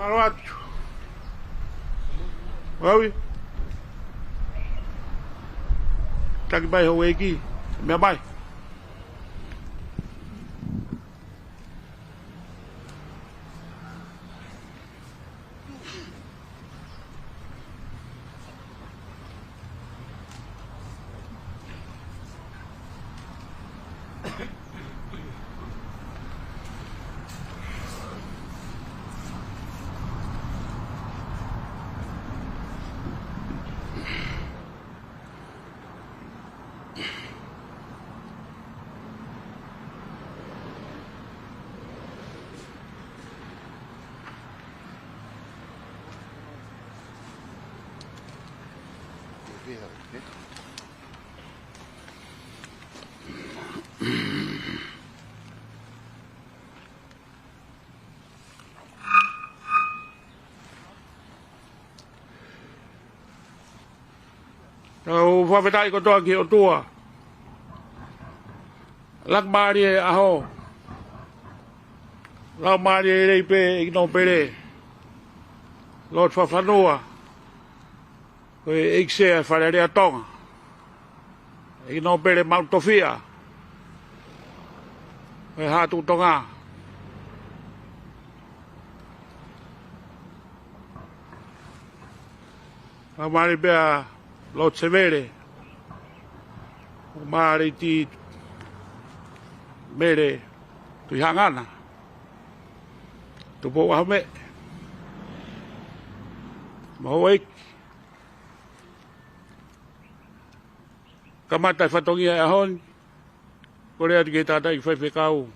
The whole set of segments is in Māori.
Maroto. Oi. Tá que vai roer aqui. Minha mãe. O whawhetai ko toa ki o tua. Lak maari e aho. Lau maari e rei pe i no pere. Lot whawhanua. Koe ikse e wharerea tonga. I no pere mautofia. Koe hatu tonga. Lau maari pea Lot severe. Maari ti mere tu hangana. Tu po hame. Mahoik. Kamata fatongi ahon. Korea di tata i fai kau.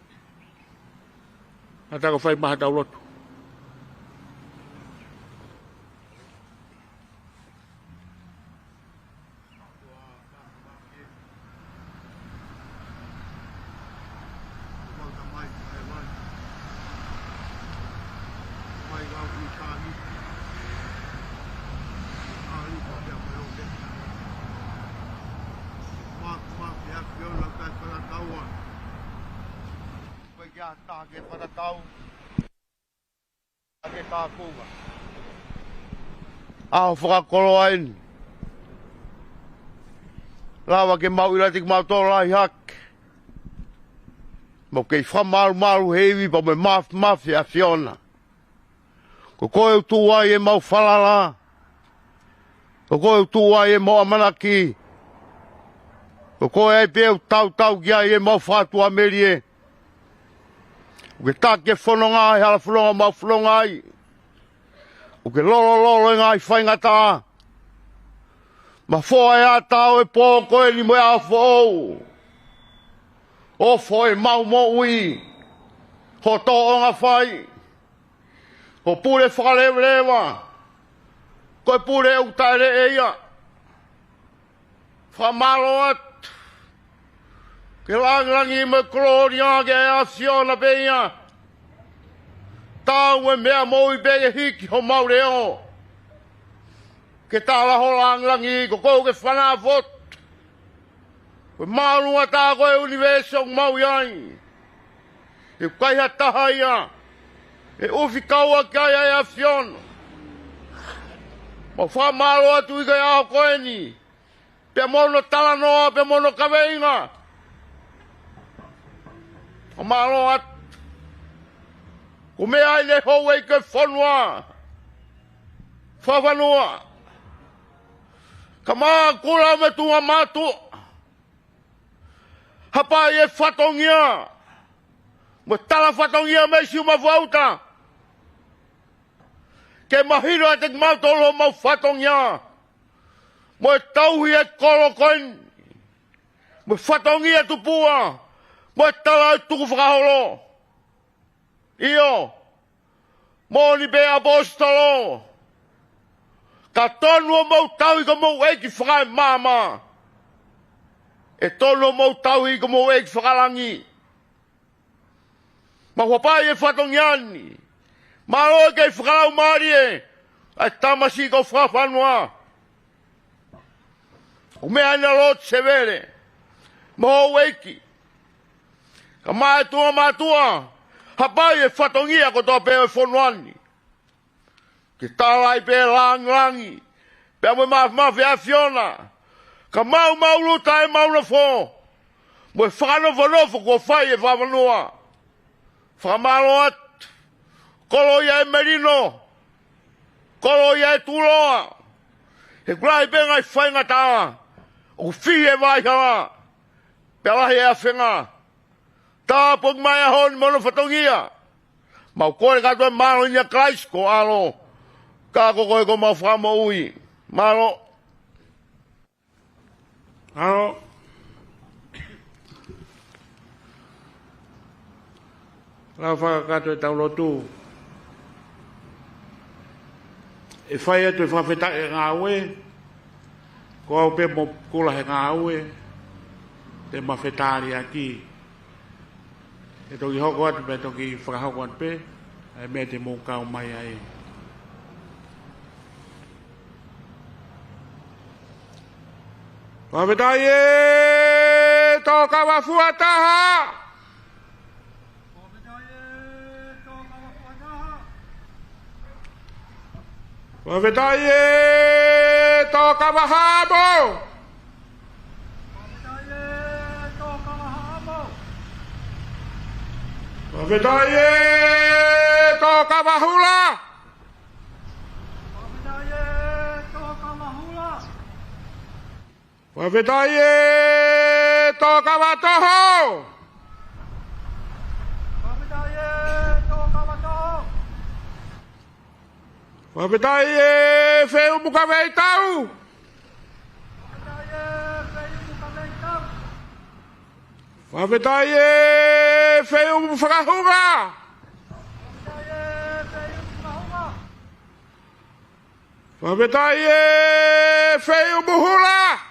Ata ko fai mahata ulot. Ao whakakolo ain. Lawa ke mau iratik mau tō lai hak. Mau kei whamaru hewi pa me mafi a Fiona. Ko koe tu ai e mau whalala. Ko koe tu ai e mau amanaki. Ko koe ai peu tau ki ai e mau whatua merie. Ke take whanonga ai hala whanonga mau whanonga ai. O ke lolo ngā i whai ngata. Ma fōa e a tau e pō koe ni moe a fōu. O fōe mau mo ui. Ho tō o ngā whai. Ho pūre whakalewa. Koe pūre e utaere e ia. Whamalo at. Ke langrangi me kloria ke a Fiona pe ia. Tau e mea mo i bege hiki ho maureo. ke tala holang langi ko ko ke fana vot ko malu ata ko universo mau yai e kai hata haia e ufi kaua kaya ya fion mo fa malu atu ga ya ko ni pe mono tala no pe mono kaveinga o malu at ko me ai le ho e ke fonwa fa vanua kama kula me tu amatu hapa ye fatongia mo tala fatongia me si uma volta ke mahiro atek mau tolo mau fatongia mo tau ye kolokon mo fatongia tu pua mo tala tu fraholo io mo ni be apostolo ka tonu mo tau ko mo e ki fra mama e tonu mo tau ko mo e ki fra langi ma hopa e fatongiani ma o ke fra marie a tamasi ko fra fanwa o me ana lot severe mo weki ka ma tua hapa e fatongia ko to pe fonwani que está lá e pe langi pe mo ma fiona ka mau luta e mau no fo mo fano vonofo ko fai e va noa fa malot kolo ya merino kolo ya tuloa e grai pe ngai fai ngata o fi e vai ha pe la e afenga ta pok mai hon mo no fotongia mau ko ga do malo nya Christ alo ka ko mau famo ui malo alo la fa ka to ta lo tu e fai to fa feta e ngawe ko pe mo kula he ngawe te ma fetari aqui e to ki hoko atu pe to ki whakahoko atu pe e me te mō kau mai ai whawetai e tō kawa fuataha whawetai e tō kawa habo whawetai e tō kawa hula whawetai e tō kawa toho whawetai e wheu muka wei tau whawetai e wheu whakahunga whawetai e wheu muhula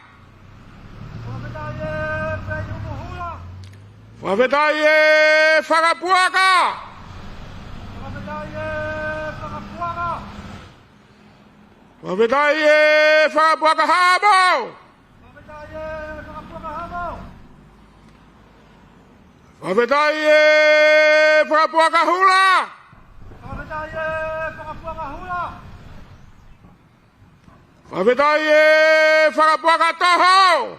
whawetai e whakapuaka whawetai e whakapuaka habo whawetai e whakapuaka hula whawetai e whakapuaka toho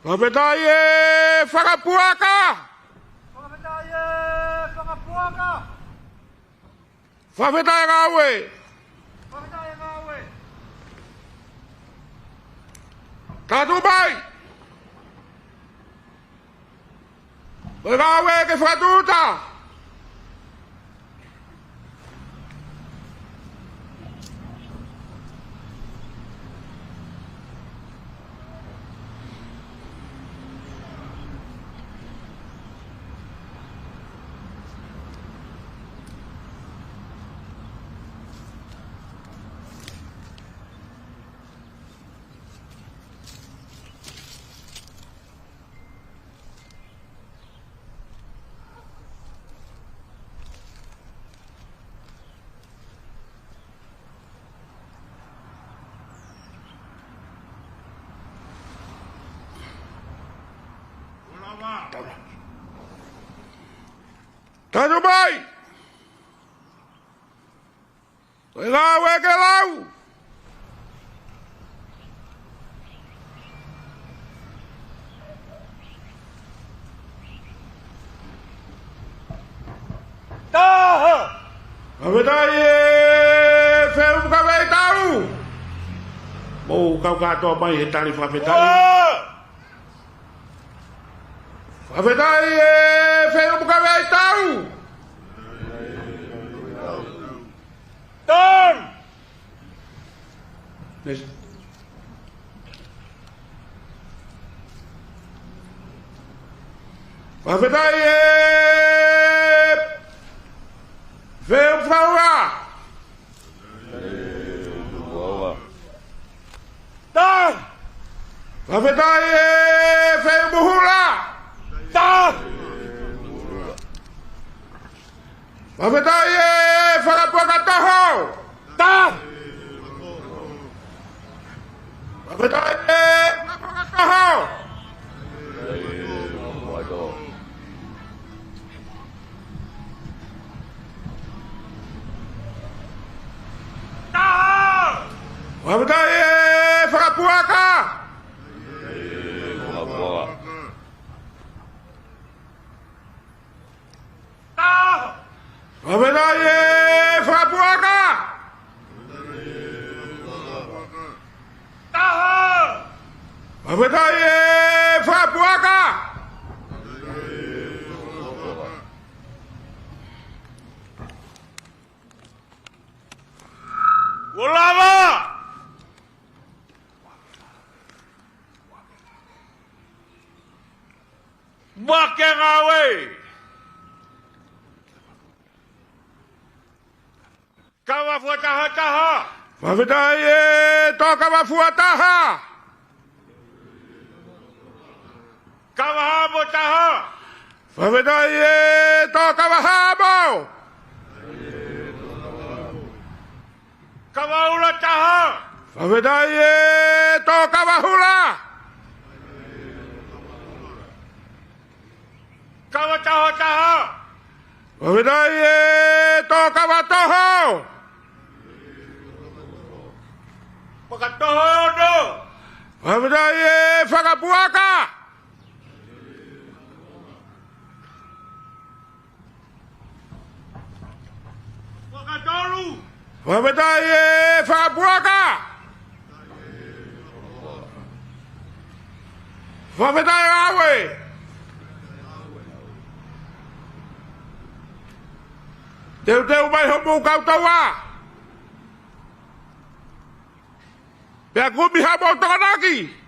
whawetai e whakapuaka whawetai ngawe Tatu bai ngawe ke whakatuta Tudo bem? Legal, é que lá. Tá! A verdade foi um cabelo. O caucato vai estar ali para verdade. A verdade foi um cabelo. Tom! A verdade foi um flower. Tá! A verdade foi um burra. Tá! A verdade foi a boca torrão. Tá! A verdade foi a boca torrão. Tá! A verdade foi a puaca. Tá! A verdade foi a puaca. Tá! A verdade foi a puaca. Olava! Makengawe! Kawa fuataha taha! A verdade toca a fuataha. Kawa habo taha! A verdade toca a rabo. Kawa ula taha! A verdade toca a hula. Kawa taha taha! A verdade toca a torrão. Pakatoho do! A verdade foi a puaca. Pakatoru! A verdade foi a puaca. A verdade é a ué. Teu vai roubou o cautauá. Pega o bicho voltando aqui.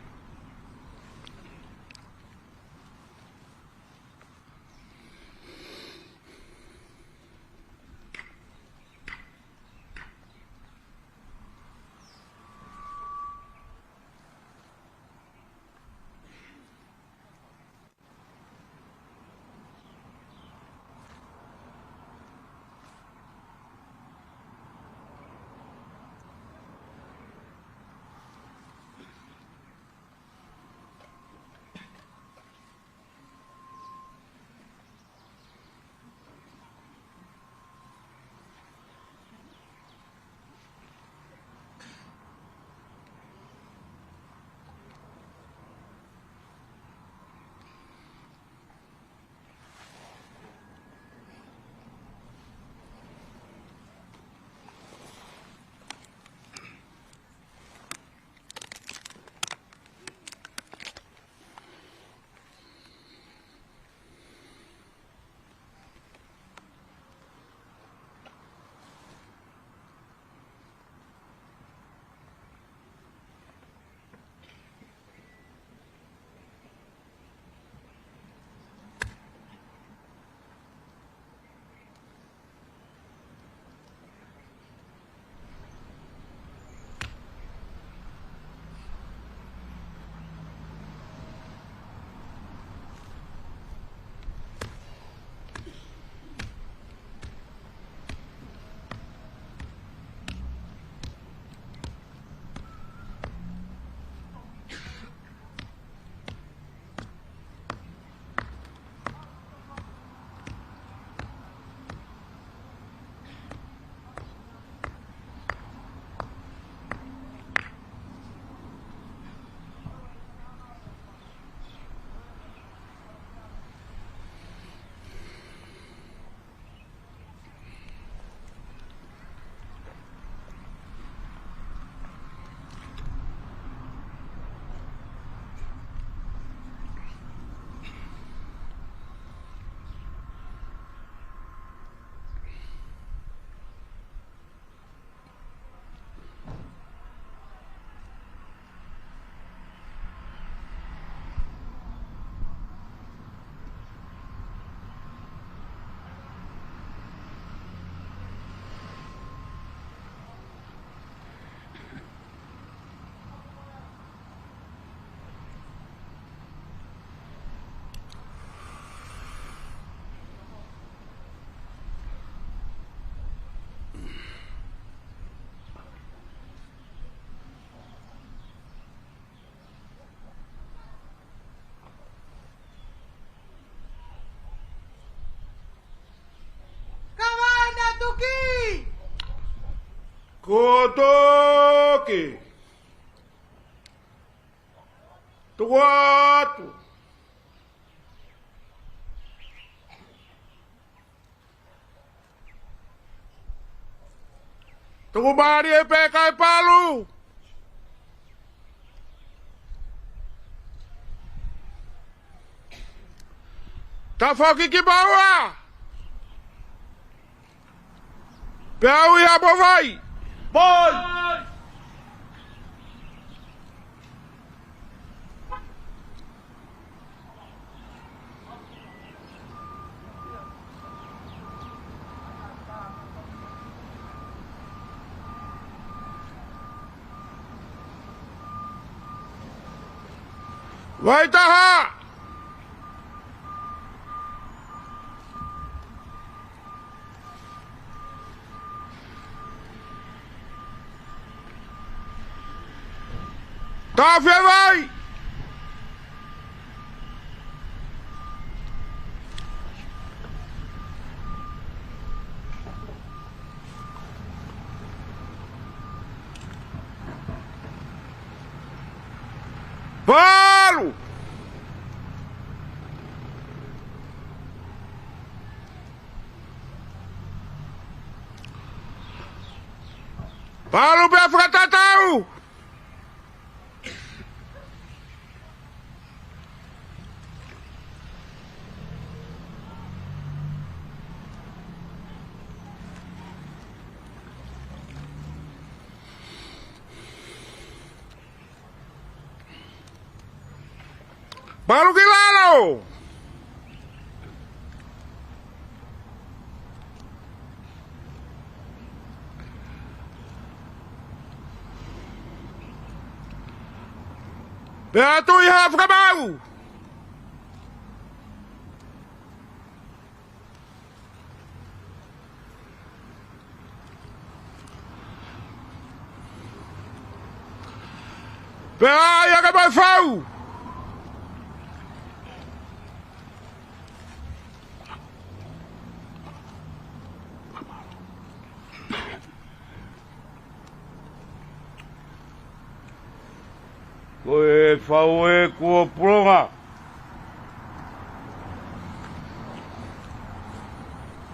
toki. Tuatu. Tuku bari e peka e palu. Ta foki ki bawa. Peu ia bovai. Boy. Vai taha. Tá, vai! Palo! Palo, Befa Tatau! Palo Gilano! Beto e Rafa Cabal! Beto e Cabal! Koe whau e kua pronga.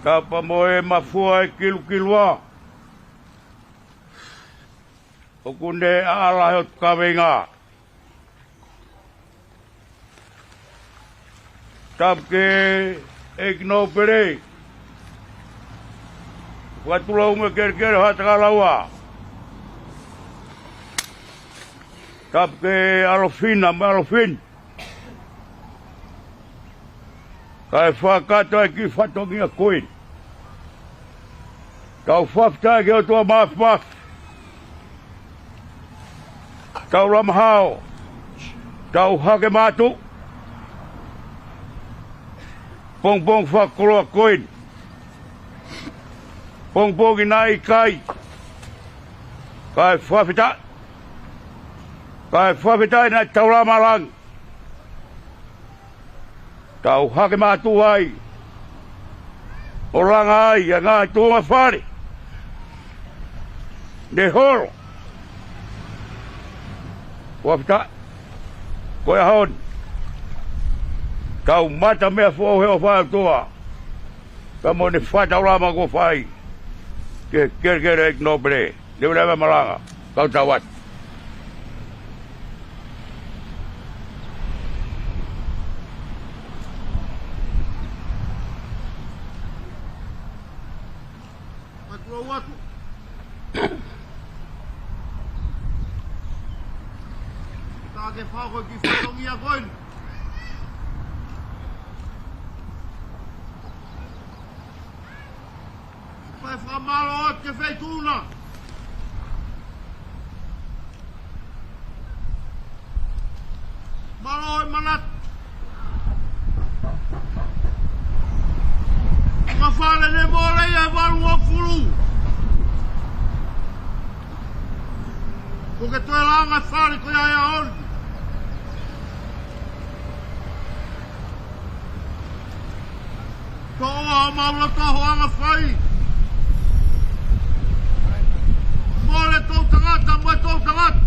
Kapa mo e mafua e kilua. O kunde ala hot kawenga. Tapke ek no pere. Watula ume ker hatakalawa. Tapke alofin. Kai whakato e ki whatongi a koin. Tau whafta ki o tua maf. Tau ramhao. Tau hake matu. Pong whakolo a koin. Pong inai kai. Kai whafita. Kai whawhitai nai tau ramalang. Tau hake mātu ai. O ranga ai, a ngā tōnga whare. Ne horo. Whawhitai. Koe haon. Tau mata mea whauheo whai toa. Ka mo ne whatau rama ko whai. Ke kere ek nopere. Leu rewa maranga. Kau tawat. Watu. Kita ke whako ki whatongi a koin. Pai whamalo ot ke whaituna. Malo e manat. Mawhale ne mole e waru o furu. Porque tu é lá na fala que é aonde? Tô a maula tô lá na fai. mole tau tangata, mo tau tangata.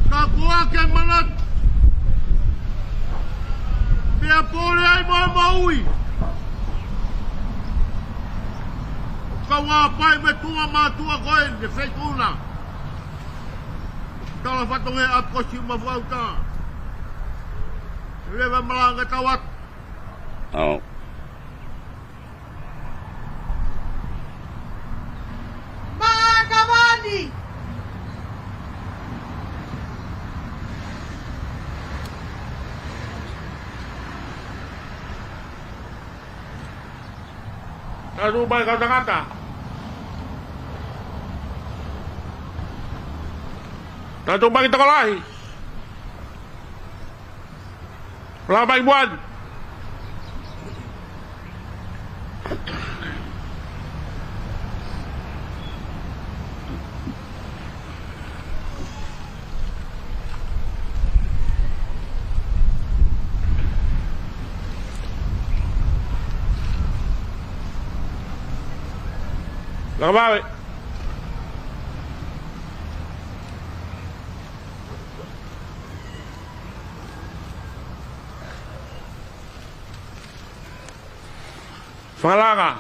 Ka kua ke manat. Pia pole ai mo maui. Ka wā pai me tunga mātua koe, ne whaituna. Tala whatonge a kosi mawauta. Lewa malanga tawat. Oh. Manawani! Tadu bai kau tangata. Tadu bai kita kolahi. Lama ibuan. Lama. Falanga.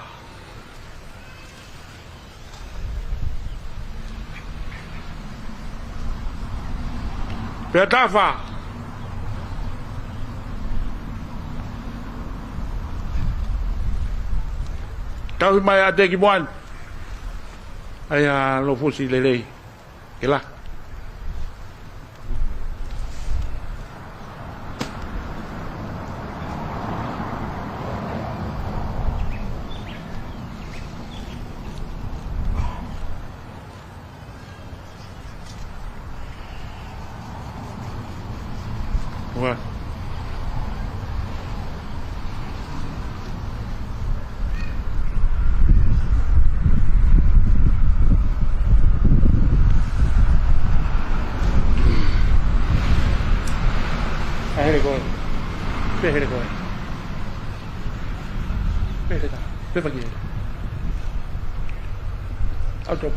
Petafa. Tahu mai ada kibuan. Ayah lo fusi lele. Kelah. Wah. Here going. Here going. Here going. Here again. Out of.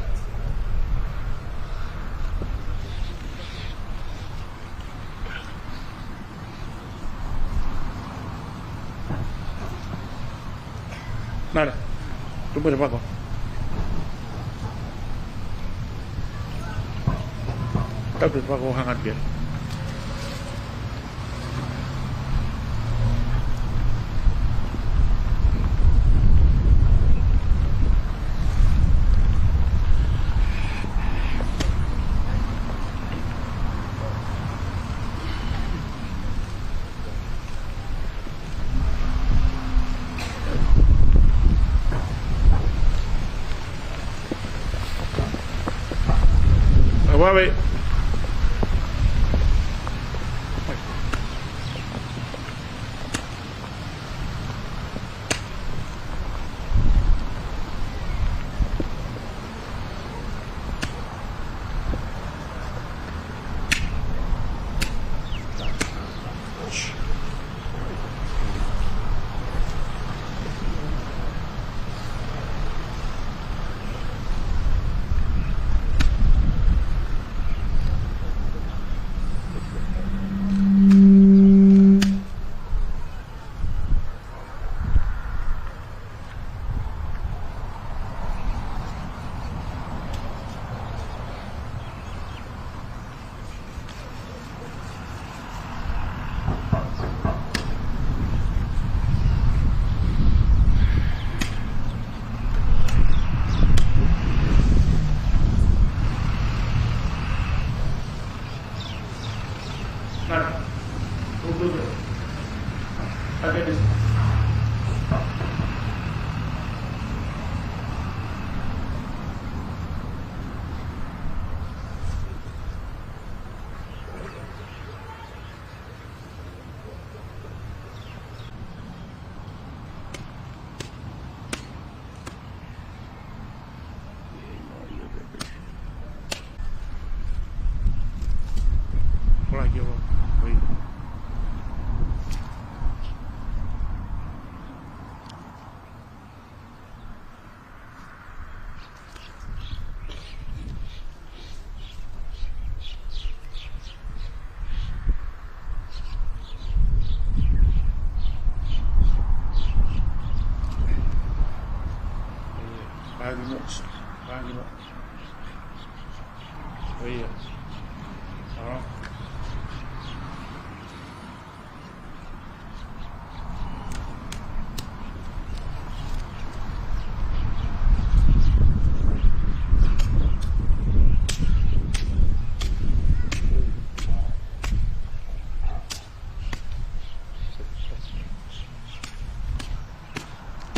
Nada. Tú puedes Paco. Tapi Paco hangat dia. Mueve. Pagi mo. Oh iya. Oh.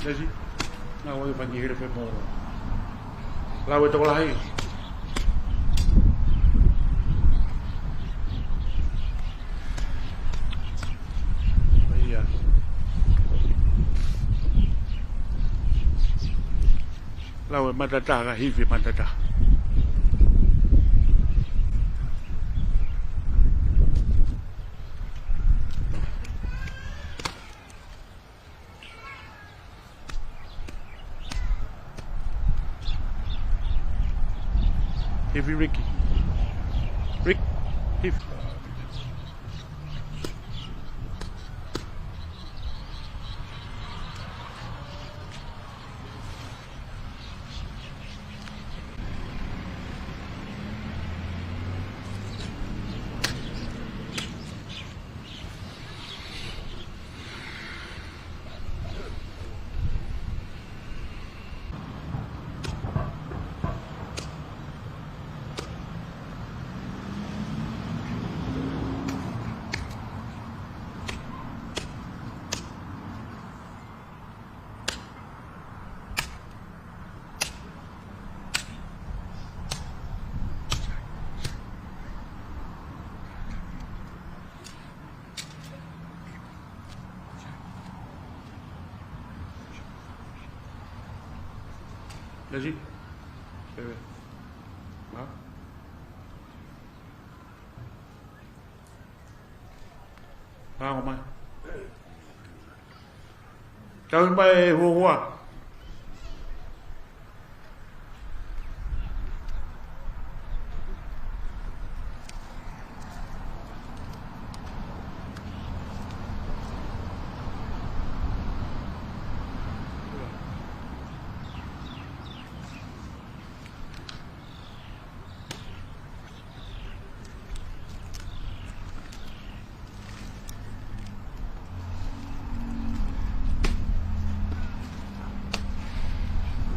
Jadi, nak awak pagi hidup pemor. Lawan tu lahir. Iya. Lawan mata dah lah, hidup mata dah. Heavy Ricky. Rick. Heavy. Jadi, ha? Ha, không ai. Trời bay hùa hùa.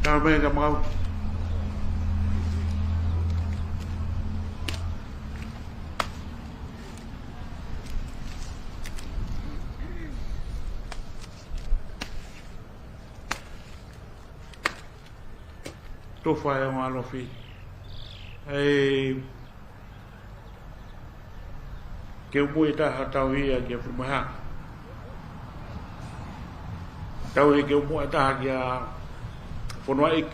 Trời bay cầm không? Tô fai uma lofi. Ai que o boi tá tao ia que foi mais tao ia que o boi tá aqui a fonoik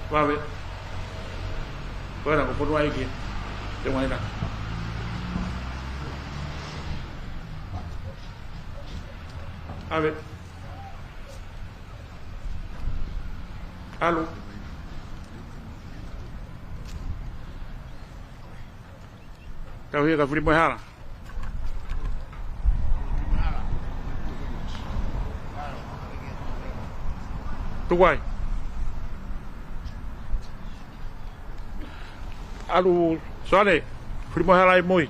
va ver bueno con fonoik aqui tem mais nada a ver alô tao ia ka fri mai hala tu vai alu sone fri mai hala moi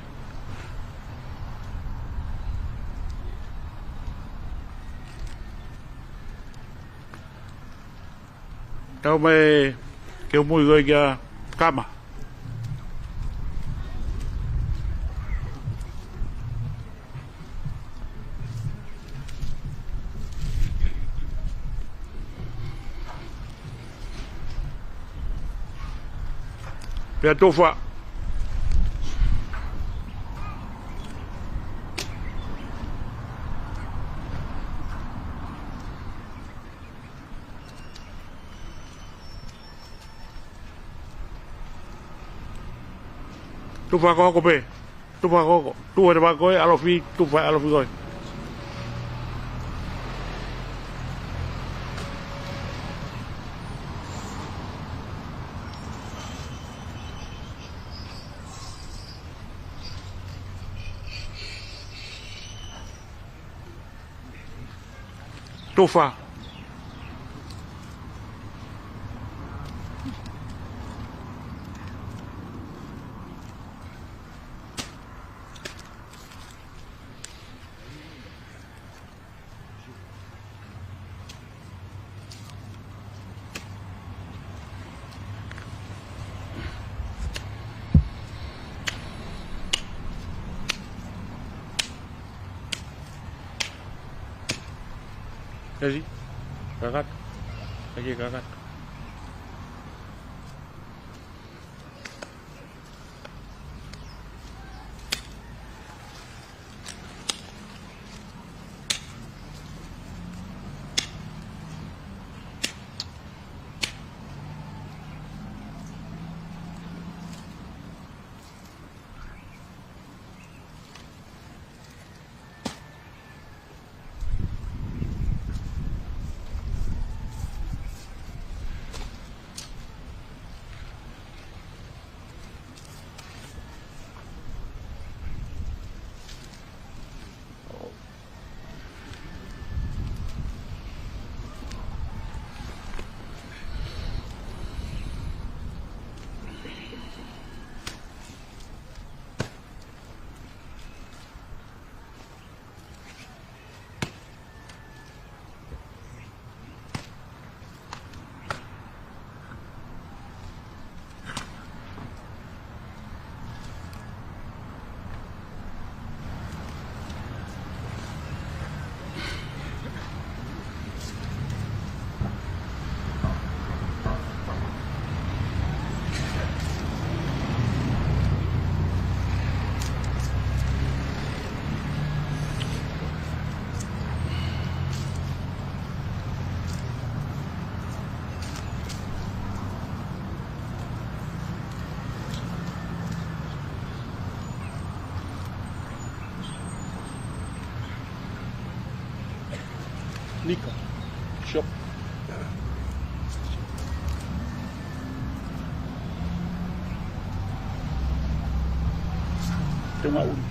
tao mai kêu moi rồi kìa cam à Bientôt fois. Tu fa có bê, tu fa có, tu phải ba coi alofi, tu phải alofi coi. Tofa. Lagi, kakak, lagi kakak. Nika, shop. Tengah uli.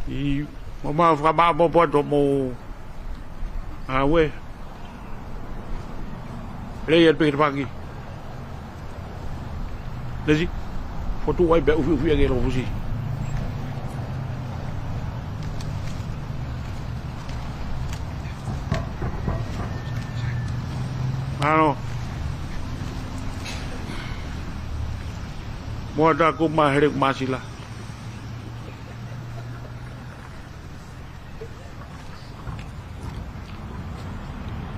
I mama fraba bobo do mo we le pe pagi lezi foto wai be ufi age lo busi ano mo da ko ma hele masila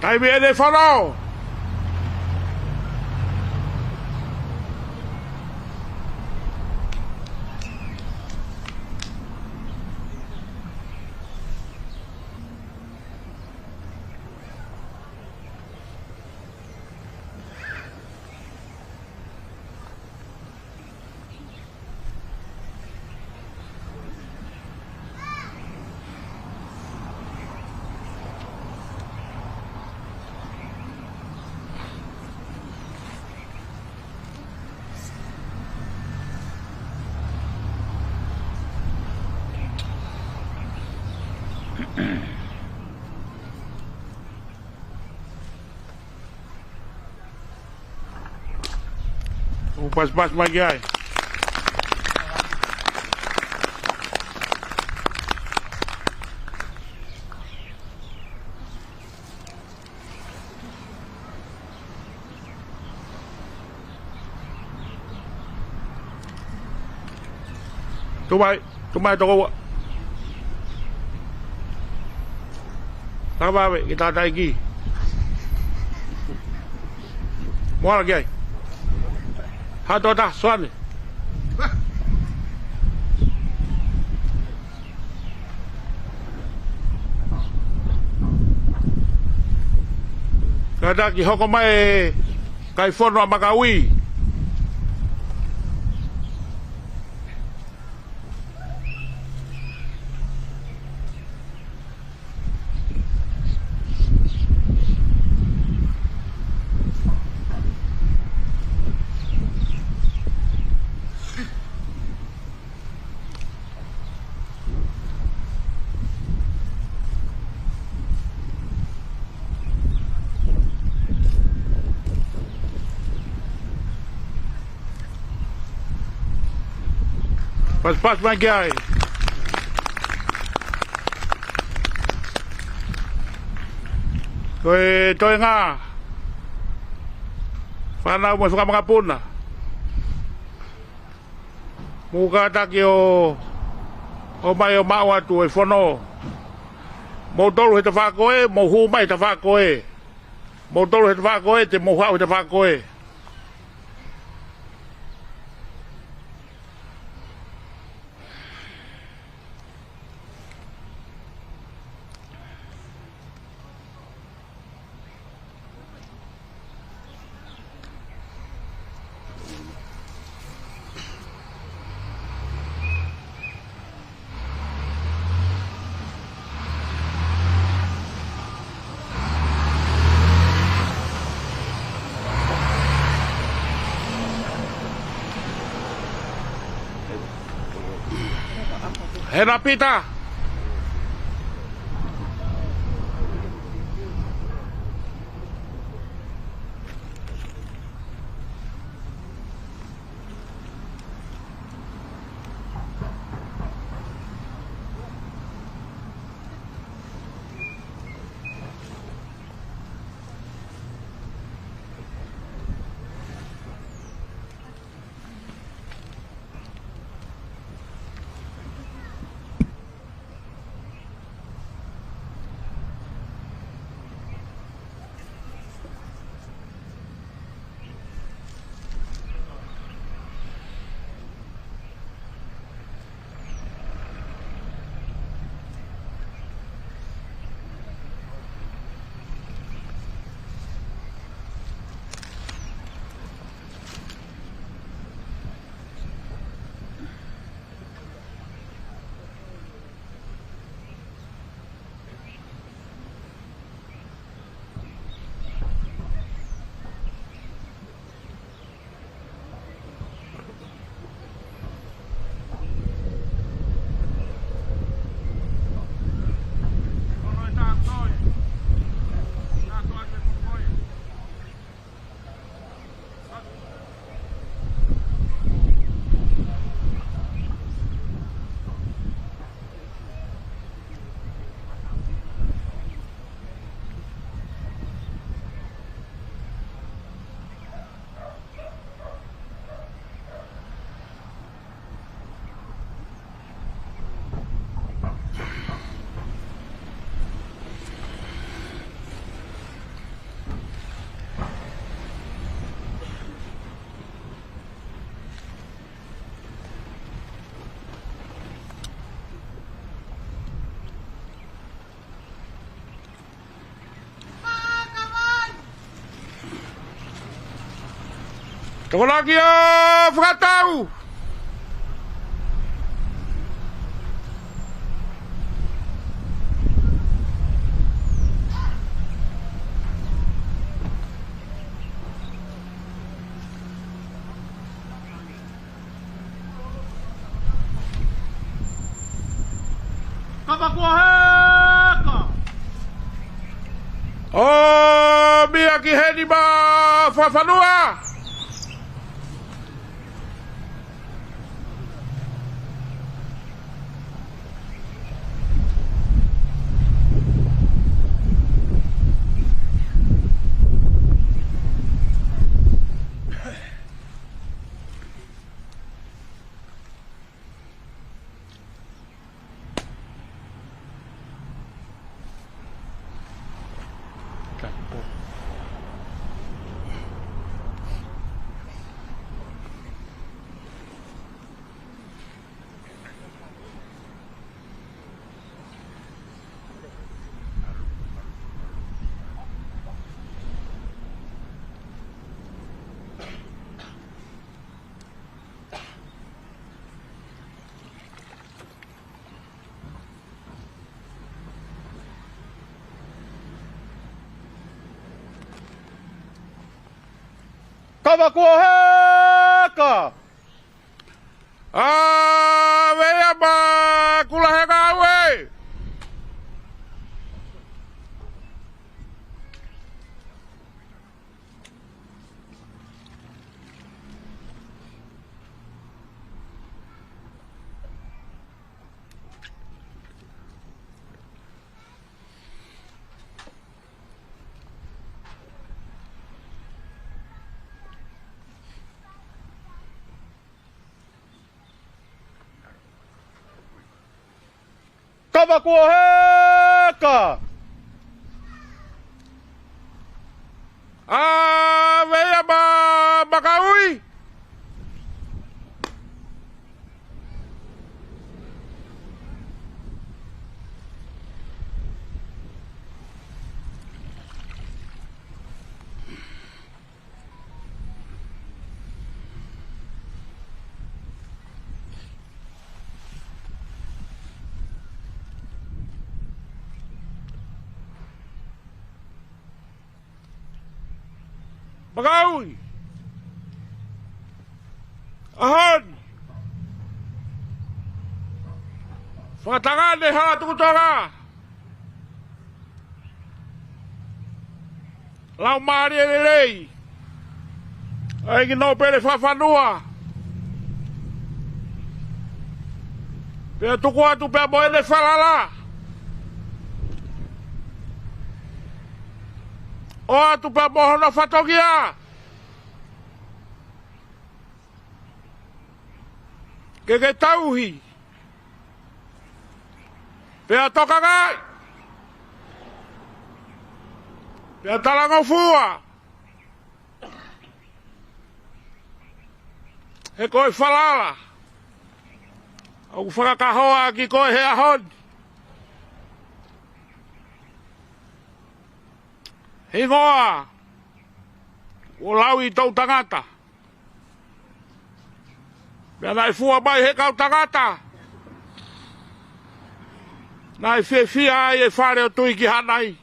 Ahí viene el farol. Pas-pas magyay. Tumay toko. Tama ba kita taigi. Mo lagi. Hato dah suan. Kada ki hoko mai kai fono makawi. Pas mai gai. Koe toi ngā. Whanau mo whakamangapuna. Muka taki o mai o mau atu e whono. Mo tolu he te whakoe, mo hu mai te whakoe. Mo tolu he te whakoe, te mo hau he te whakoe. Hera pita. Toko lagi o whakatau. Kapakuaheka. Oh, mia ki heni ba whawhanua. Kapakuaheka. Ah, vea ba kulaheka we. Kabakuoheka! Veia Bacaui! Bacaui! Ahon! Whakatangan e haa tukutonga! Lau maari e lelei! Aiki no pere whawhanua! Pea tuku atu pea moe ne whalala! O atu pea mohono whatogia! Ke tauhi! Pea toka ngai! Pea talango fua! He koe whalala! Au whakakahoa ki koe he ahon! Hingoa! O lau I tau tangata! Pea nai fua mai he kau tangata! Nai whiawhia ai e whare o tui ki hanai!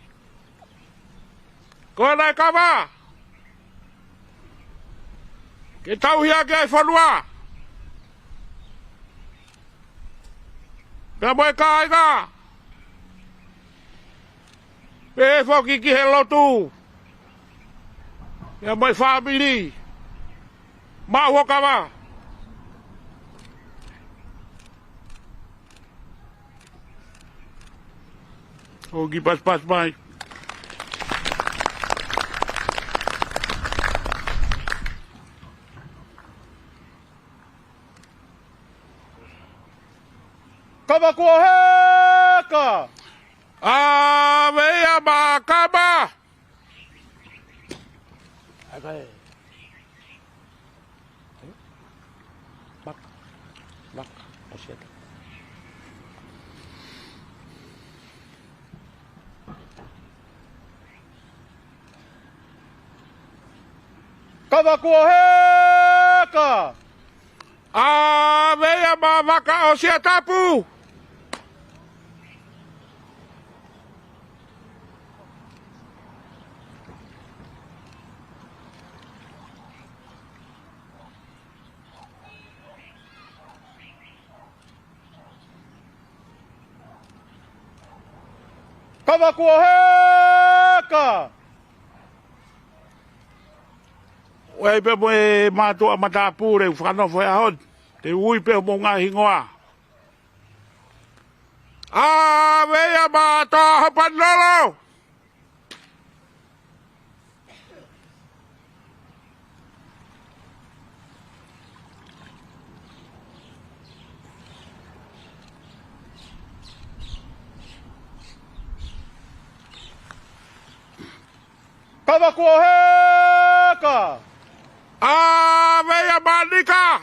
Koe nai kawa! Ke tauhia ke ai whanua! Pea moe ka aiga! Pe whoki ki he lotu! Pea moe whaamiri! Maua kawa! Ogi pas mai. Kabakuoheka! Veia Bakaba! Agora. Bak, acerta. Kabakuoheka! Veia Vaka o sia tapu! Kabakuoheka! Wei pe moe mātua matapure u whanofo e ahon. Te ui pe mo ngā hingoa. Veia mātua hapanolo! Kabakuoheka! Veia Manika!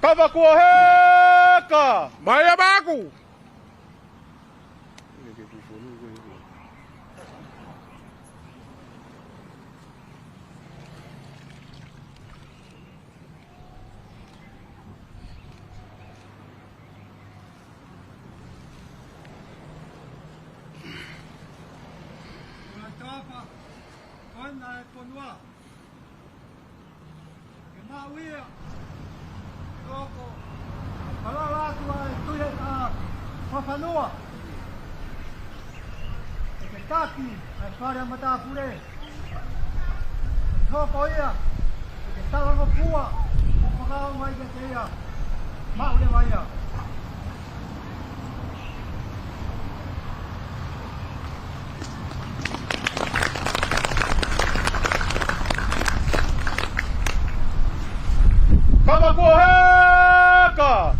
Kabakuoheka! Maia Baku! Whawhanua. E ke taki, ai whare matapure. Tōko ia, e ke talango pua, o whakao mai ke te ia. Maure mai ia. Kabakuheka!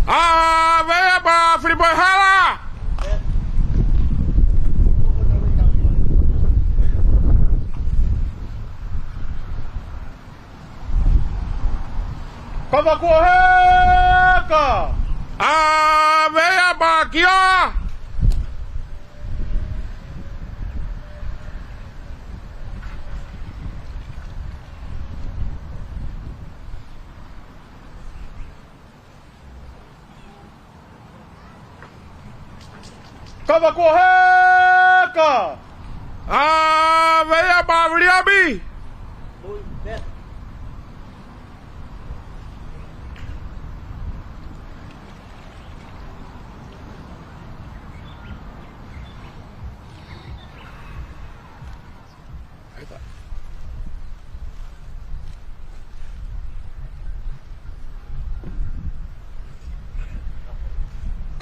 Ah, venha pra Friboi Rala! Kabakuheka! Ah, venha pra aqui, ó! Kabakuheka! Ah, venha pra Vriabi!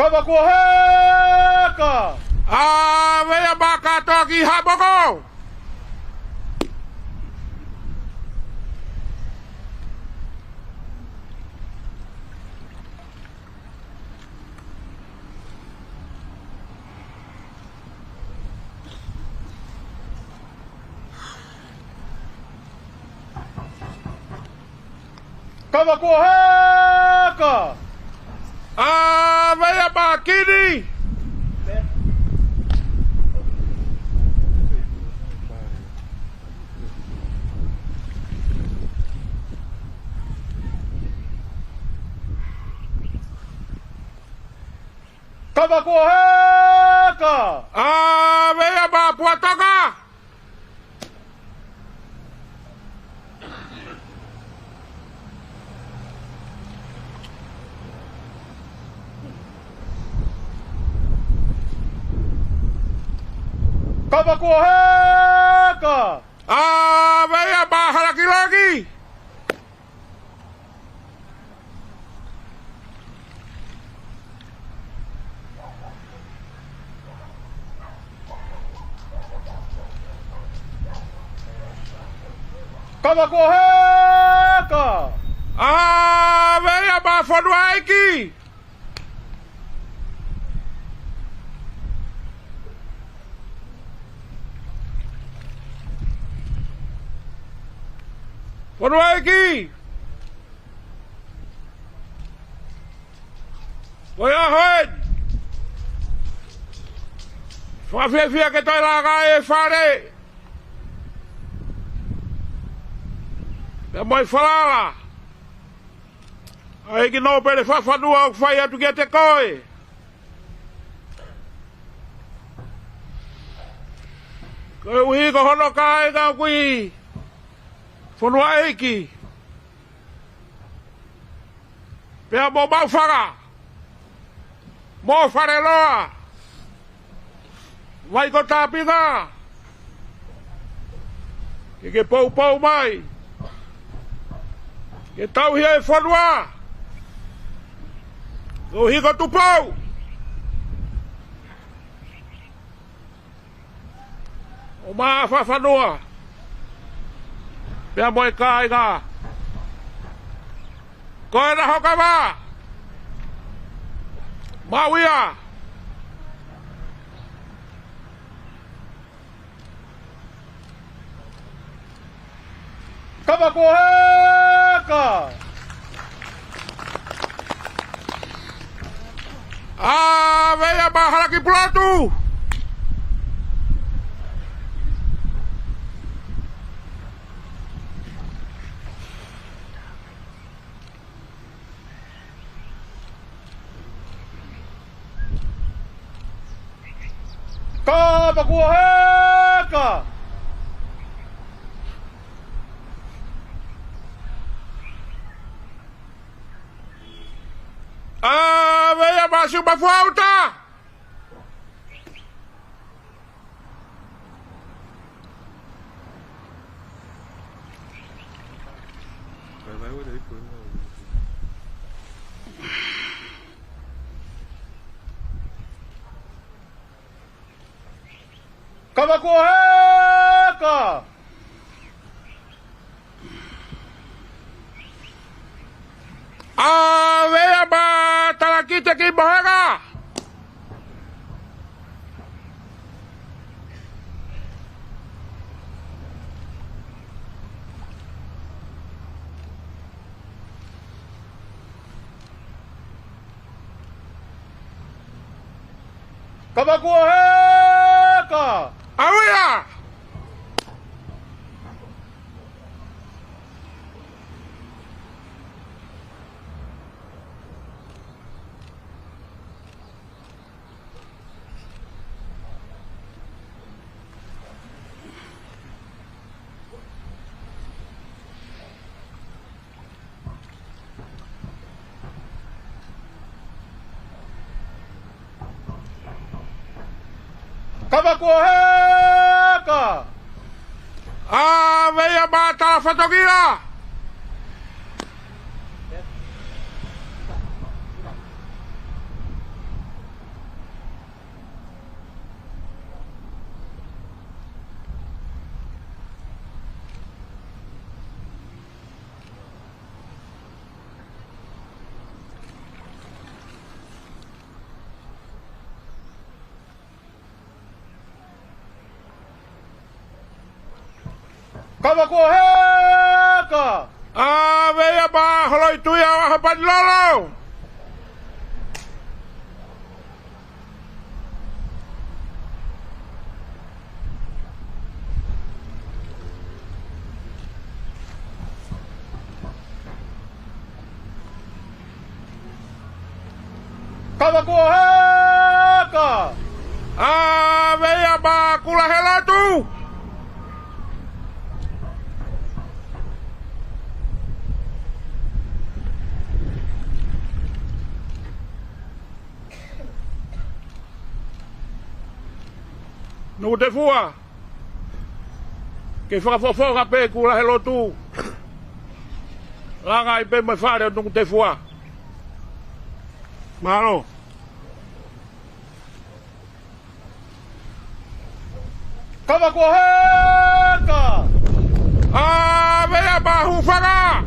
Kabakuheka! Ah, venha pra cá, tô aqui, Rabogão! Kabakuheka! Ah, venha pra aqui, Kabakuheka! Ah, venha pra Puatoga! Kabakuheka! Ah, venha pra Harakilagi! Kabakuheka! Ah, venha pra Foduaiki! Foduaiki! Foi a rede! Sua vivia que tá lá e farei! Minha mãe fala lá! Aí que não pode fazer o que faz, tu quer ter coi! Eu rico, Honocai, Gangui! Foduaiki! Pega bobal faga! Mo fareloa! Vai contar a pinga! Que pau mais! Que tal aí Foduá? O rico do pau! Uma fafanua! Minha mãe caiga! Corre na Rocavá! Mauia! Kabakuheka! Ah, venha barra aqui pro lado! Kabakuheka! Ah, venha baixo pra falta! Vai olhar aí, pô. Kabakuheka! vea ba talakite ki bohega. Kabakuaheka! Awia. Kabakuaheka! Vea ba talafatogira. Kabakuaheka! Vea ba holoi tuya wa hapadlolo. Kabakuaheka! Vea ba kula helatu. No te fua. Que whakafofoka pe kula helo tu. Langa I pe mai whare no te fua. Malo. Kabakuaheka! Vea ba hufanga.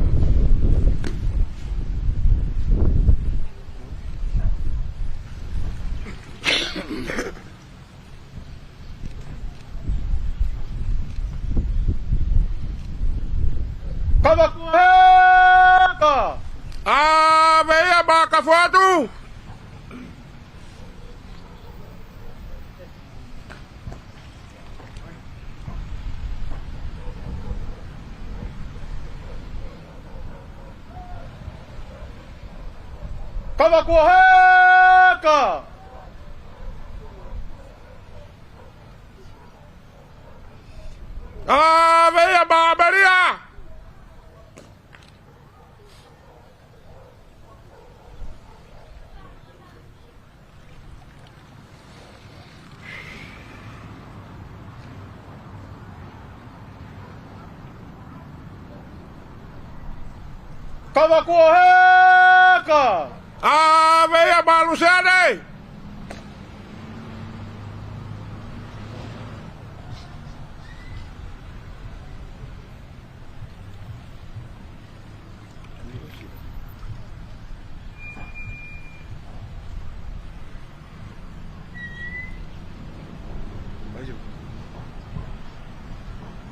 Kabakuaheka! Vea ba kafuatu. Kabakuaheka! Vea ba beria. Kabakuaheka! Vea ba Luciane.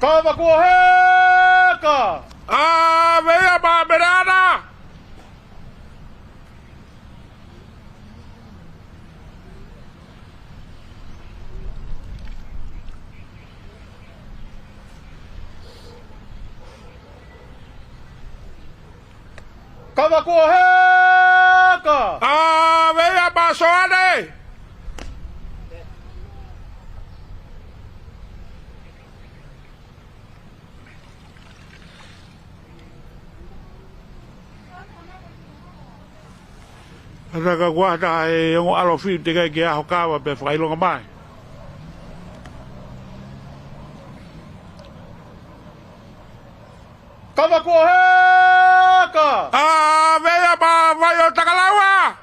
Kabakuaheka! Vea ba berana. Kabakuaheka! Vea ba soane. Raka guarda e o alo fi te ke a hokawa pe whailonga mai. Kabakuaheka! Vea ba vai o takalawa.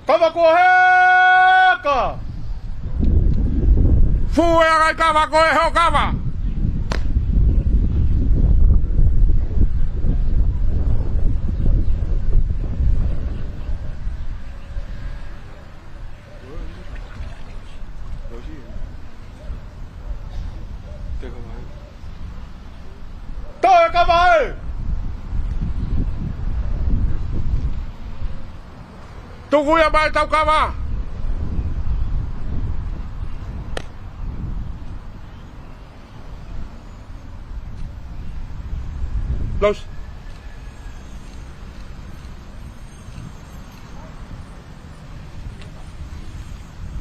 Kava ko he ka. Fu e ai kava ko e ho kava. To kava e. Tuku ia mai tau kava. Los.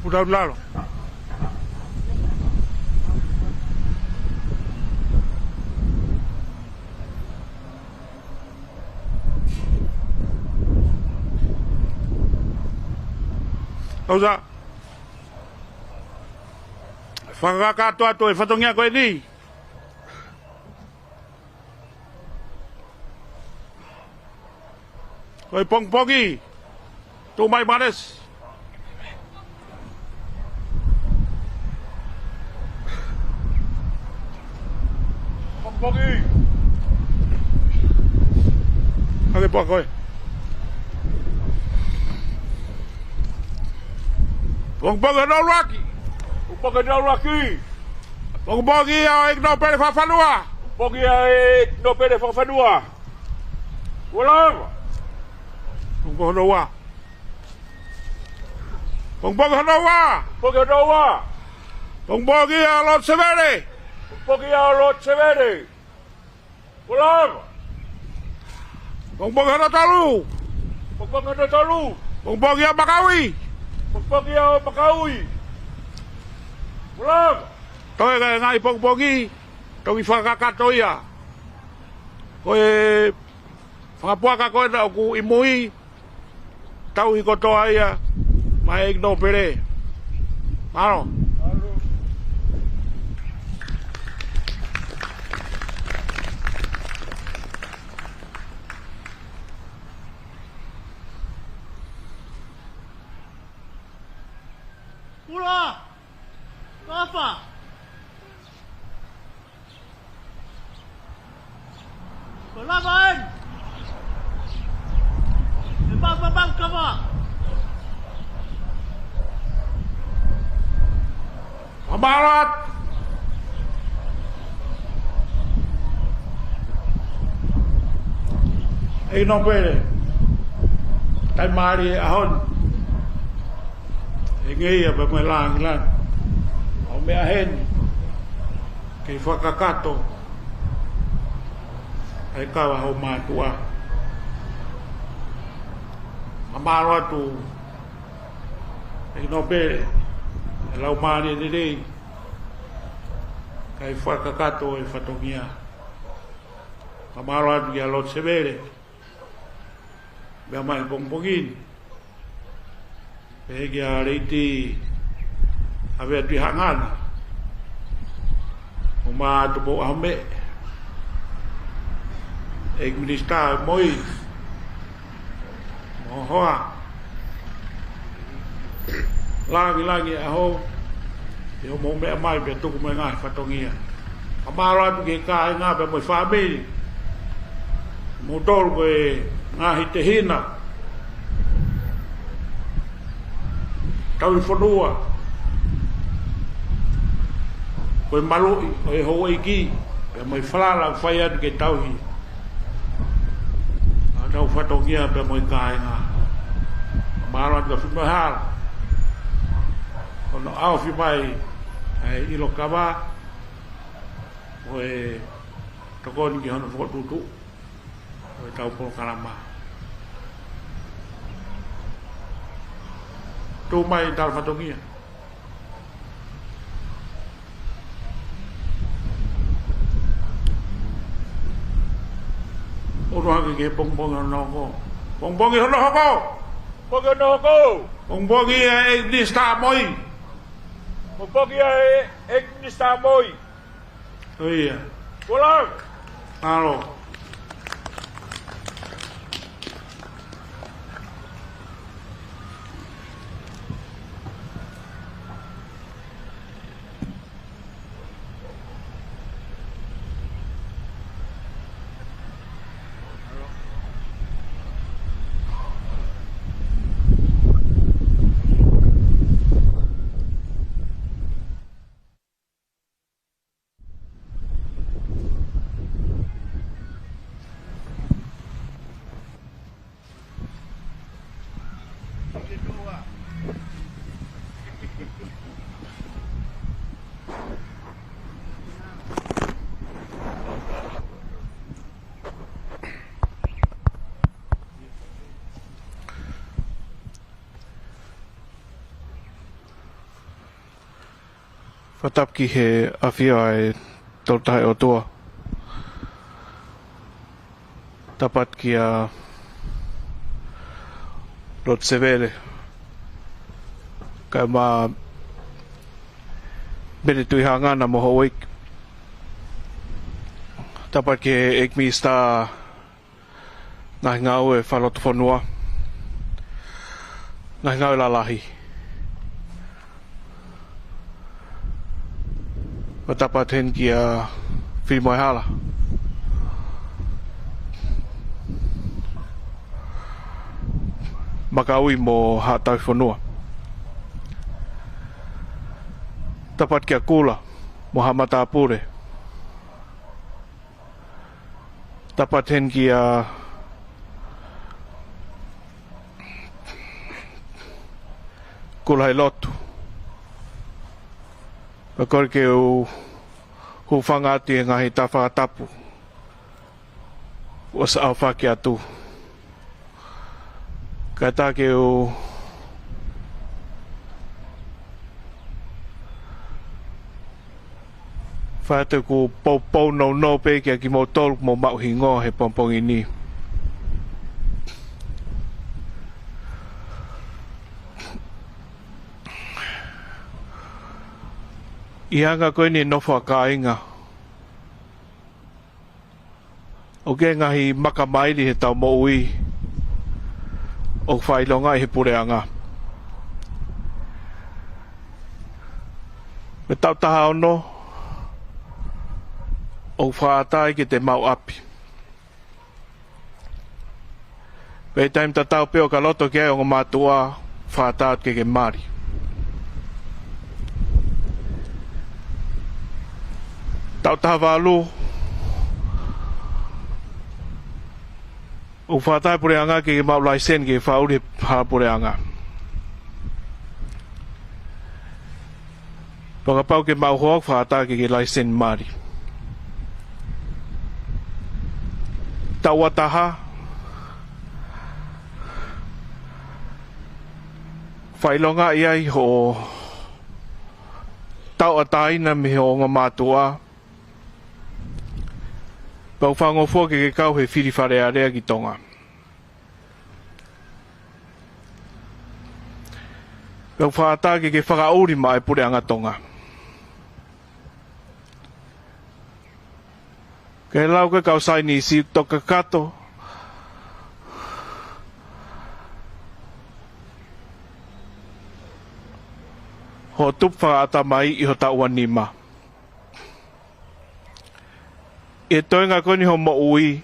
Udah lalo. Oza. Whakakato ato e whatongia koe ni. Koe pongpongi. Tu mai mares. Pongpongi. Ake poa koe. Pongpongi no luaki. Upaka na raki. Pongpongi au ek no pere whawhanua. Pongpongi e no pere whawhanua. Wala. Pongpongi no wa. Pongpongi no wa. Pongpongi no wa. Pongpongi a lot severe. Pongpongi a lot severe. Wala. Pongpongi no talu. Pongpongi no talu. Pongpongi a makawi. Pongpongi a makawi. Wala. Toi kai ngai pongpongi. Toi whakakato ia. Koe whakapuaka koe na ku imui. Tau i kotoa ia. Mai ek no pere. Maro. Pula! Apa? Berlawan! Bang kama! Amarat. Ei no pere. Tai mari ahon. Ingei apa melang lan. O me ahen. Kei whakakato. Ai kawa hau mātua. Amaro atu. Ei no pere. E lau mari e rei. Kai whakakato e whatongia. Amaro atu ki a lot severe. Mea mai pongpongin. Pegi a reiti ave atu hangana. O ma atu po ahome. Ek minista moi. Mohoa. Lagi aho. Yo mo me mai be tu mo ngai fatongia. Amaro atu ke ka nga be mo family. Mo tol ko nga hite hina. Tau whanua. Koe maloi, koe hoa iki. Pea mai whalala whai atu ke tauhi. Tau whatongia pea mai kāi ngā. Maro atu ka whimahara. Kono au whimai ilo kawa. Koe takoni ki hana whakotutu. Koe tau pono karama. Tu mai tal whatongia. Oro hake ke pongpongi hono hoko. Pongpongi hono hoko. Pongpongi no hoko. Pongpongi e nista moi. Pongpongi e nista moi. Oia. Wala. Alo. Fatapki he awhia e toltahe o toa. Tapat ki a Rod Severe. Ka ma bere tui hangana mo hoik. Tapat ki he ekmi sta ngahi ngau e whaloto whanua. Ngahi ngau la lahi. Tapat hen ki a whimoe hala. Makaui mo hatau whanua. Tapat ki a kula mo hamata apure. Tapat hen ki a kula he lotu. Pakore ke u hufanga ati e ngahi ta whakatapu. O sa au whaki atu. Ka tā ke o whātou ko pau no pe kia ki mo tolu mo mauhi ngō he pompongi ni. I hanga koe ni nofo a ka inga. O ke ngahi makamairi he tau mo ui. O whailonga i he pureanga. Me tau taha ono. O whaatai ki te mau api. Pei taim ta tau peo ka loto ki ai o ngā mātua whaatat ke mari. Tau taha walu. O whātai pureanga ke mau laisen ke whauri hala pureanga. Pangapau ke mau hoak whātai ke laisen mari. Tau wataha. Whailonga iai ho tau ataina me ho ngā mātua. Pau whangofua ke kau he whiriwhare a rea ki tonga. Pau whaata ke whakauri mai pureanga tonga. Ke lau ke kau saini si toka kato. Ho tup whaata mai i ho taua nima. E toinga koni ho mo ui.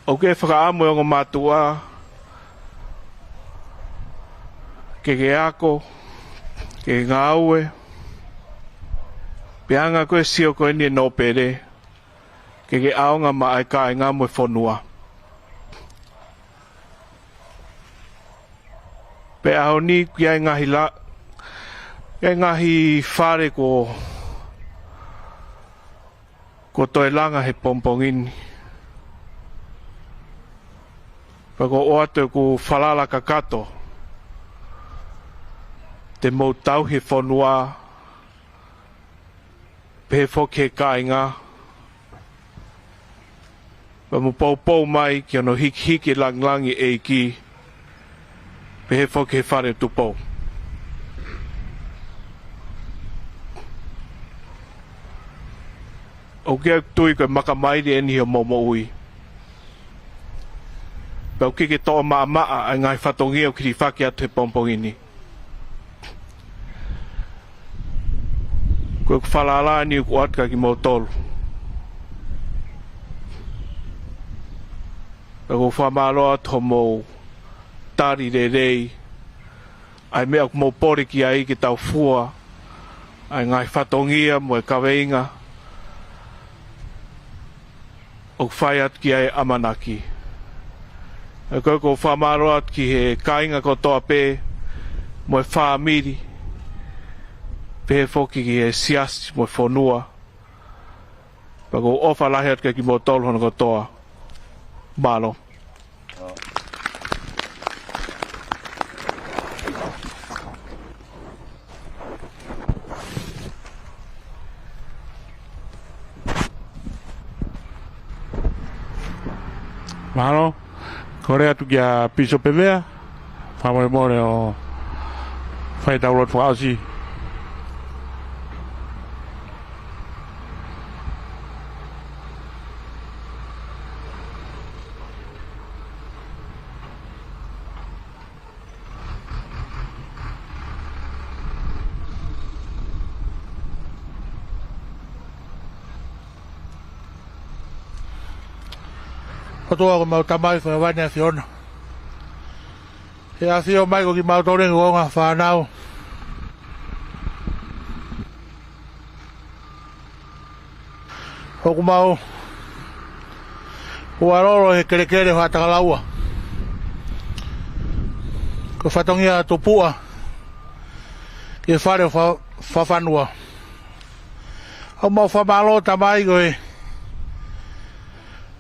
O ke whakaamu o ngā mātua. Ke ako. Ke ngā aue. Peanga koe sio koe ni no pere. Ke aonga ma ai kai ngā mui whonua. Pe aho ni ki ai ngahi la. E ngahi whare ko toi langa he pompongini. Pako o atu ku whalala ka kato. Te mau tau he whanua. Pe whoke he kāinga. Pa mu pau mai ki ano hiki langlangi e ki. Pe he whoke he whare tupou. O kia tui koe makamairi e ni o momo ui. Pau ke toa maa ai ngai whatongi o kiri whaki atu he pompongini. Koe whalala ni uku atka ki mo tolu. Pau whamalo atu mo tari rei. Ai mea mo pori ki ai ki tau fua. Ai ngai whatongia mo e kaweinga. O whai at ki ai amanaki. E koe ko whamaro at ki he kainga ko toa pē, mo e whaamiri, pē whoki ki he siasi mo e whonua, pa ko ofa lahi at ki mo tolhona ko toa, malo. Mahalo. Korea tu kia piso pevea. Whamore more o whai tau rot whaosi. Kotoa ko mau tamai fa wani a Fiona. He a fio mai ko ki mau tore ngonga whanau. Hoku mau Uaroro he kere hoa takalaua. Ko whatongia tupua ki whare whawhanua. Hau mau whamalo tamai ko he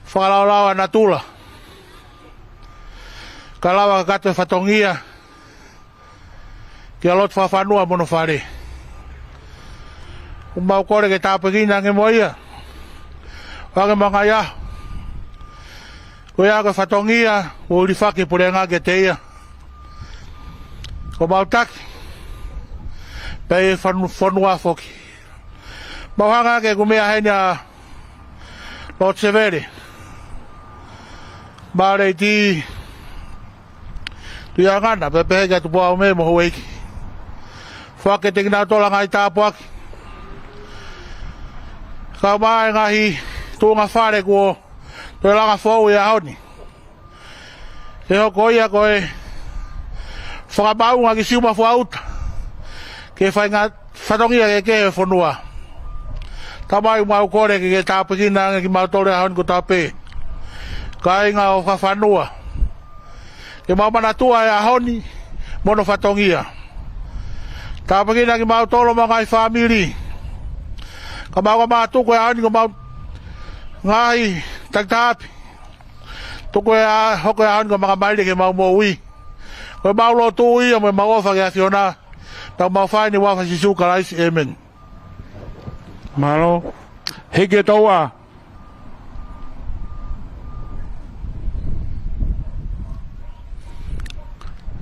whakalaulau na tula. Ka lawa ka katoe whatongia ki alot whawhanua mono whare. Umau kore ke tāpekina nge moia. Wage mga ia. Ko ia ka whatongia o uri whake pure ngā ke te ia. Ko mau taki. Pei whanua whoki. Mau hanga ke kumea henia Lord Severe. Mare ti tu ia ngana pepe ka tu poa me mo hoeki. Whake te kina tola ngai tāpuaki. Ka mai ngahi tūnga whare ko toi langa whau ia haoni. He hoko ia koe whakabaunga ki siuma whauta. Ke whai ngā whatongia ke kehe whanua. Tamai mau kore ke tāpekina ki mau tore haoni ko tāpe. Ka inga o whanua. Ke mau manatua ia haoni mono whatongia. Tāpekina ki mau tolo mga i whamiri. Ka mau ka mātuko ia haoni ko mau ngai taktapi. Tuko ia hoko ia haoni ko mga maile ke mau mo ui. Ko mau lo tu ui o me mau ofa ke a Fiona. Tau mau whaini wafa sisuka laisi. Amen. Mahalo. Heke toa.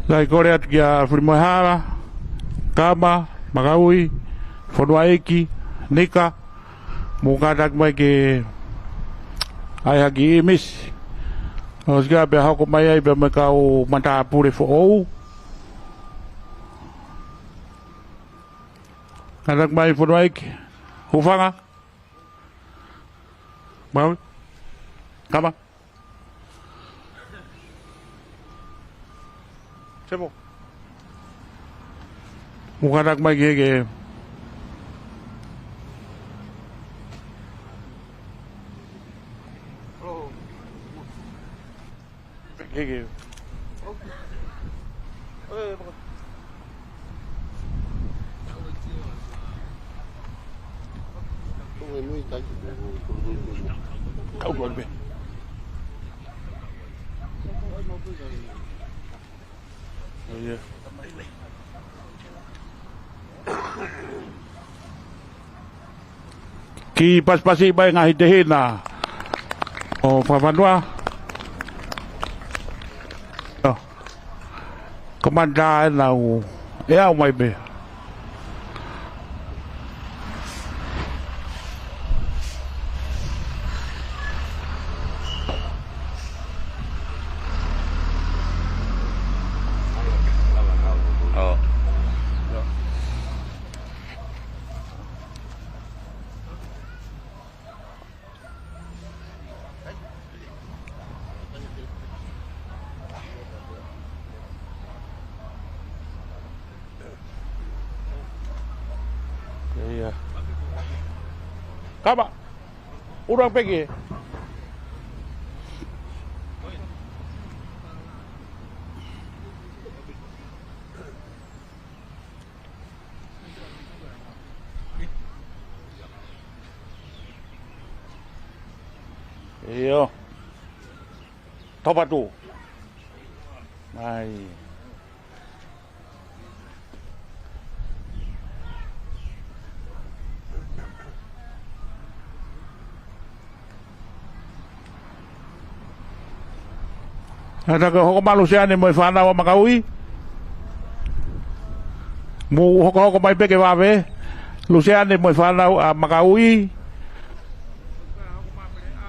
Lai kore atu kia Whirimoehara, Kama, Magaui, Whanua Eki, Nika, mō kātak mai ke aihaki imisi. O sika pia hako mai ai pia me ka o mata pure fo ou. Kātak mai Whanua Eki, Hufanga, Magaui, Kama. Sebo. Mukarak mai ke Gege. Kau keluar be. Oh yeah. Ki pas-pasi bai ngahi te hina o whawhanua. Komanda e nau e au mai be. Iya. Kaba. Urang pergi. Iyo. Topat tu. Ai. Ata ko hoko malu se ane mo fana wa makaui. Mu hoko mai peke wa ve. Luciane mo fana a makaui.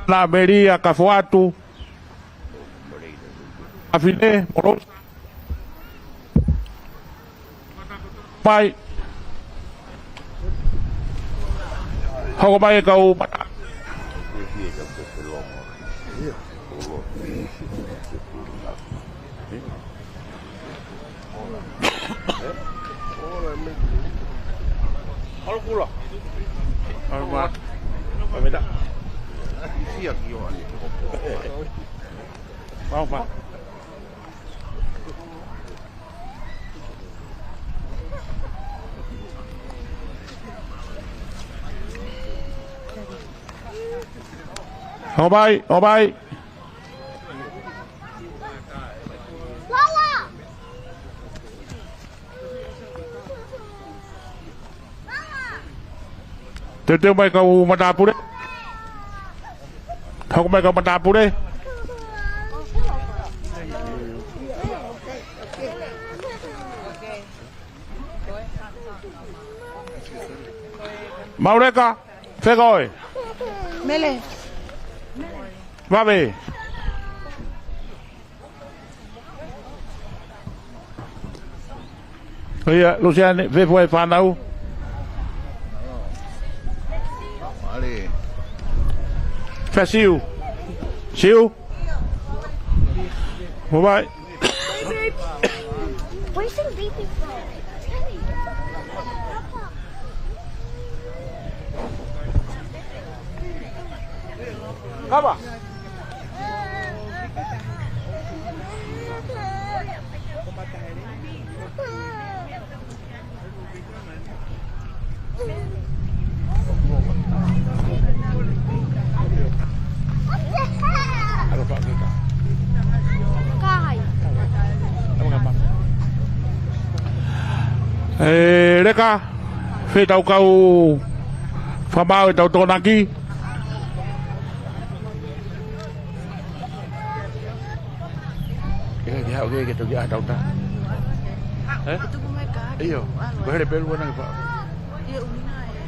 Na beria kafuatu. Afine moros. Pai. Hoko mai kau Halo pula. Alma. Beda. Siap yo. Mau Pak. Obai. Lala. Teu mai kau matapu deh. Kau mai kau matapu deh. Mau deh kah? Fekoi. Mele. Va về. Bây giờ Lucian về vui phản đâu? Phải siêu. Một bài. Where's the baby from? Apa? Reka, phê tàu cầu pha bao tàu tô naki. Cái tàu gia tàu ta. Itu mereka. Iyo, gue ada pelu nang Pak. Iya, Umina ya.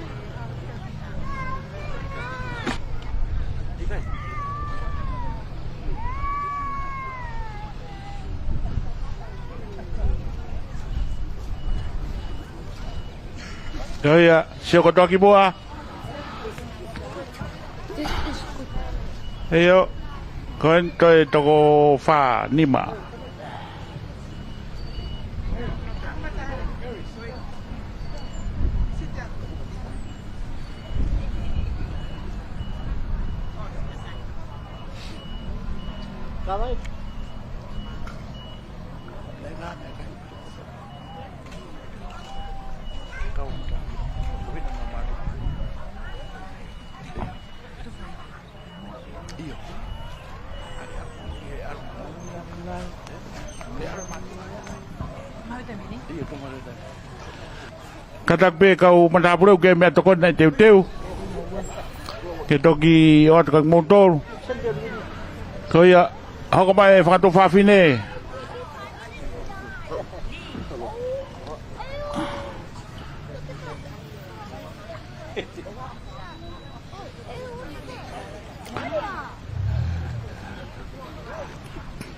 Rồi siêu có to kí bua. Iyo, con tôi tàu pha nima. Katak pe kau menabur ke me tokon na teu. Ke toki ot kang motor. Ko ya ako mai fatu fafine.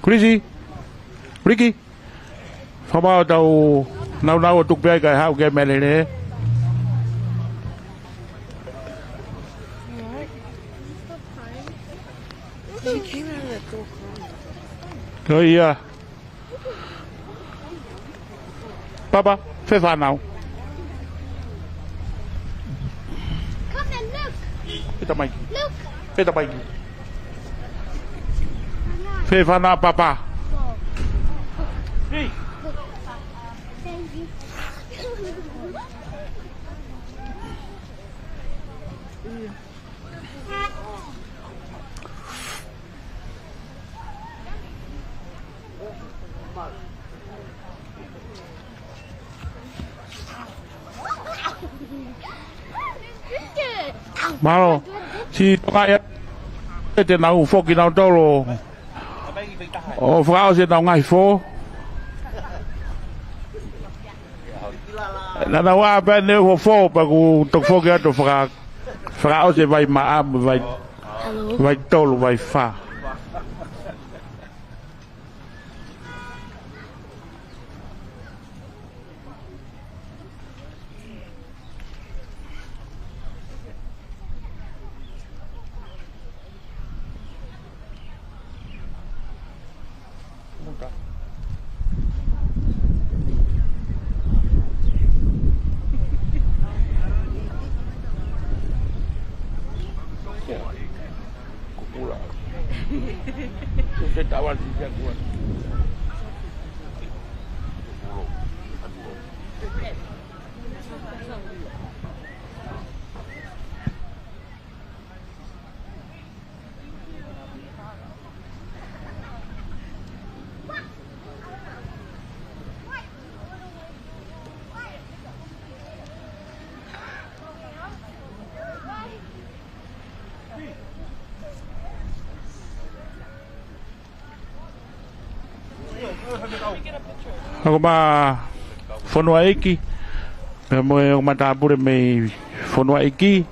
Crazy. Ricky. Phao tàu nào tục về cái hao cái mẹ này nè. Rồi à. Papa, phê phản nào? Come and look. Phê tao mày. Look. Phê tao mày. Phê phản nào papa? Đi. Thank you. Malo, si toka ya, te na ufo ki na tolo. O whakao se tau ngai fō. Nana wā pēne ho fō pa ku tok fō kia to whakao se vai maam vai tolu vai wha. Tawan si kuat. Ako ba fonua iki mo yung matapure may fonua iki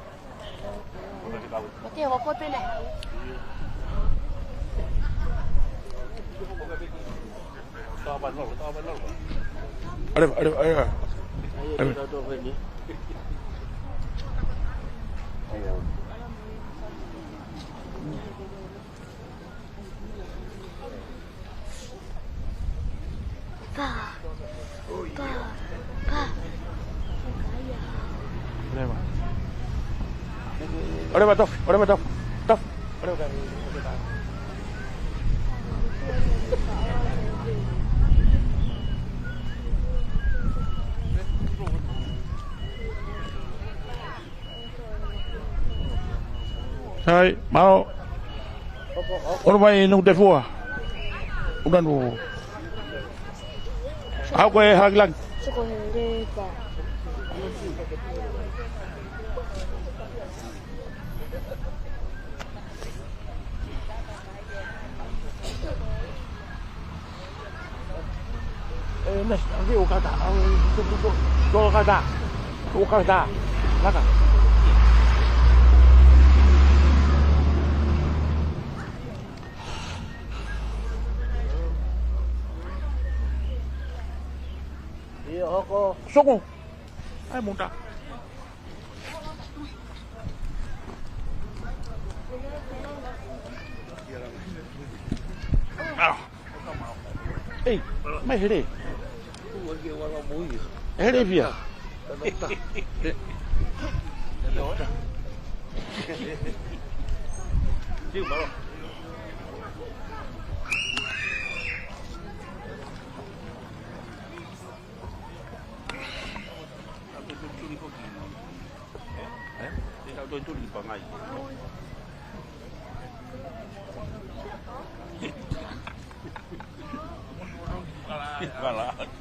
Ore ba tof. Hai, mau. Ore ba inung te fua. Udan wo. Ako e haglang. Nas, nanti ukata, ukata, laka. Iya, hoko. Songo. Ay, muda. Eh, mai hede. Hede via. Voilà.